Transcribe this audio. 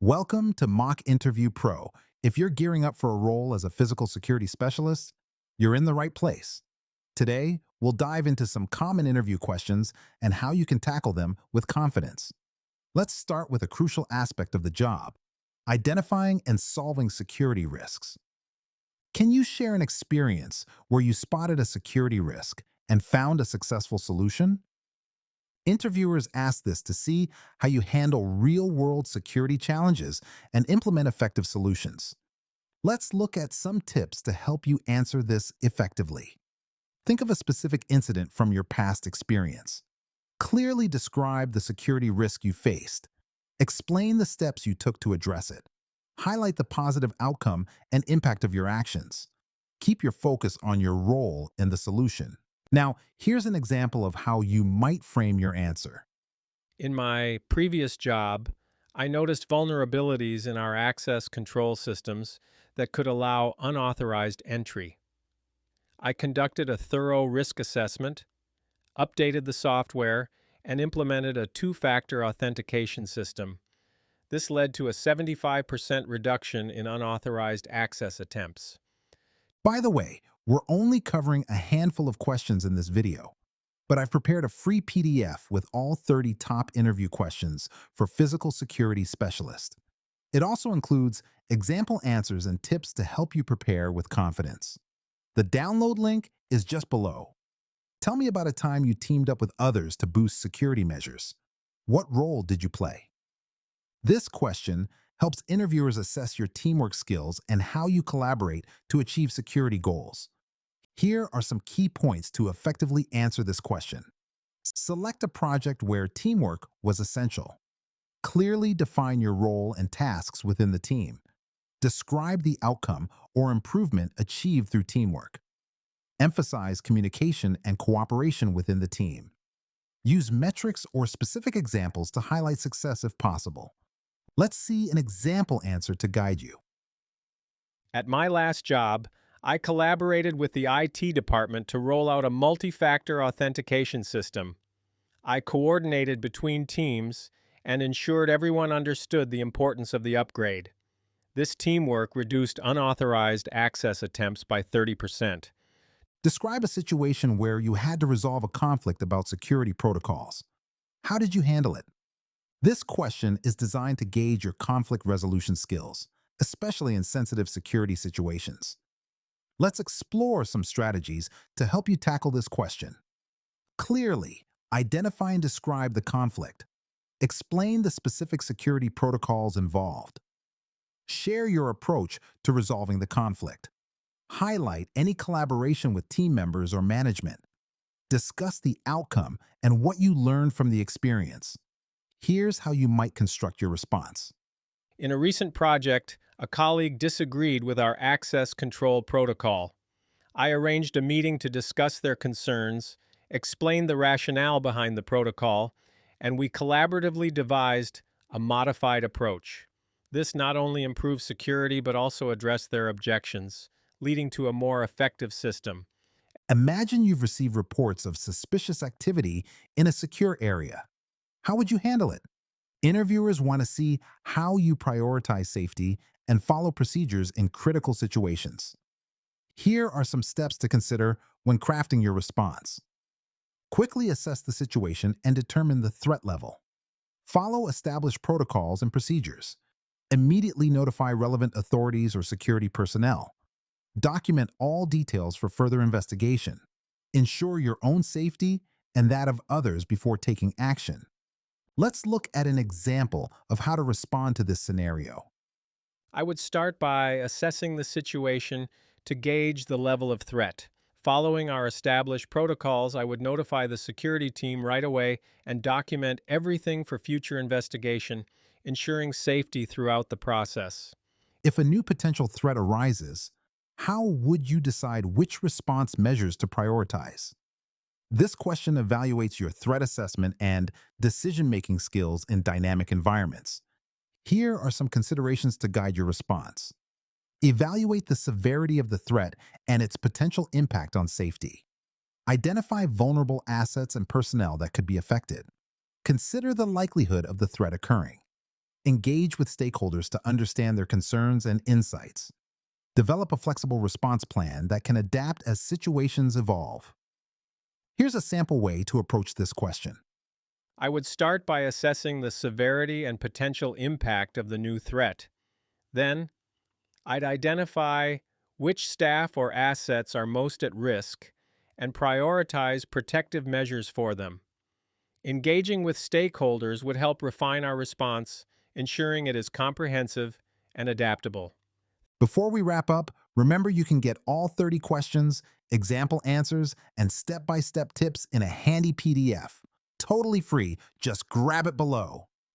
Welcome to Mock Interview Pro. If you're gearing up for a role as a physical security specialist, you're in the right place. Today, we'll dive into some common interview questions and how you can tackle them with confidence. Let's start with a crucial aspect of the job: identifying and solving security risks. Can you share an experience where you spotted a security risk and found a successful solution? Interviewers ask this to see how you handle real-world security challenges and implement effective solutions. Let's look at some tips to help you answer this effectively. Think of a specific incident from your past experience. Clearly describe the security risk you faced. Explain the steps you took to address it. Highlight the positive outcome and impact of your actions. Keep your focus on your role in the solution. Now, here's an example of how you might frame your answer. In my previous job, I noticed vulnerabilities in our access control systems that could allow unauthorized entry. I conducted a thorough risk assessment, updated the software, and implemented a two-factor authentication system. This led to a 75% reduction in unauthorized access attempts. By the way, we're only covering a handful of questions in this video, but I've prepared a free PDF with all 30 top interview questions for physical security specialists. It also includes example answers and tips to help you prepare with confidence. The download link is just below. Tell me about a time you teamed up with others to boost security measures. What role did you play? This question helps interviewers assess your teamwork skills and how you collaborate to achieve security goals. Here are some key points to effectively answer this question. Select a project where teamwork was essential. Clearly define your role and tasks within the team. Describe the outcome or improvement achieved through teamwork. Emphasize communication and cooperation within the team. Use metrics or specific examples to highlight success if possible. Let's see an example answer to guide you. At my last job, I collaborated with the IT department to roll out a multi-factor authentication system. I coordinated between teams and ensured everyone understood the importance of the upgrade. This teamwork reduced unauthorized access attempts by 30%. Describe a situation where you had to resolve a conflict about security protocols. How did you handle it? This question is designed to gauge your conflict resolution skills, especially in sensitive security situations. Let's explore some strategies to help you tackle this question. Clearly, identify and describe the conflict. Explain the specific security protocols involved. Share your approach to resolving the conflict. Highlight any collaboration with team members or management. Discuss the outcome and what you learned from the experience. Here's how you might construct your response. In a recent project, a colleague disagreed with our access control protocol. I arranged a meeting to discuss their concerns, explained the rationale behind the protocol, and we collaboratively devised a modified approach. This not only improved security but also addressed their objections, leading to a more effective system. Imagine you've received reports of suspicious activity in a secure area. How would you handle it? Interviewers want to see how you prioritize safety and follow procedures in critical situations. Here are some steps to consider when crafting your response. Quickly assess the situation and determine the threat level. Follow established protocols and procedures. Immediately notify relevant authorities or security personnel. Document all details for further investigation. Ensure your own safety and that of others before taking action. Let's look at an example of how to respond to this scenario. I would start by assessing the situation to gauge the level of threat. Following our established protocols, I would notify the security team right away and document everything for future investigation, ensuring safety throughout the process. If a new potential threat arises, how would you decide which response measures to prioritize? This question evaluates your threat assessment and decision-making skills in dynamic environments. Here are some considerations to guide your response. Evaluate the severity of the threat and its potential impact on safety. Identify vulnerable assets and personnel that could be affected. Consider the likelihood of the threat occurring. Engage with stakeholders to understand their concerns and insights. Develop a flexible response plan that can adapt as situations evolve. Here's a sample way to approach this question. I would start by assessing the severity and potential impact of the new threat. Then, I'd identify which staff or assets are most at risk and prioritize protective measures for them. Engaging with stakeholders would help refine our response, ensuring it is comprehensive and adaptable. Before we wrap up, remember you can get all 30 questions, example answers, and step-by-step tips in a handy PDF. Totally free, just grab it below.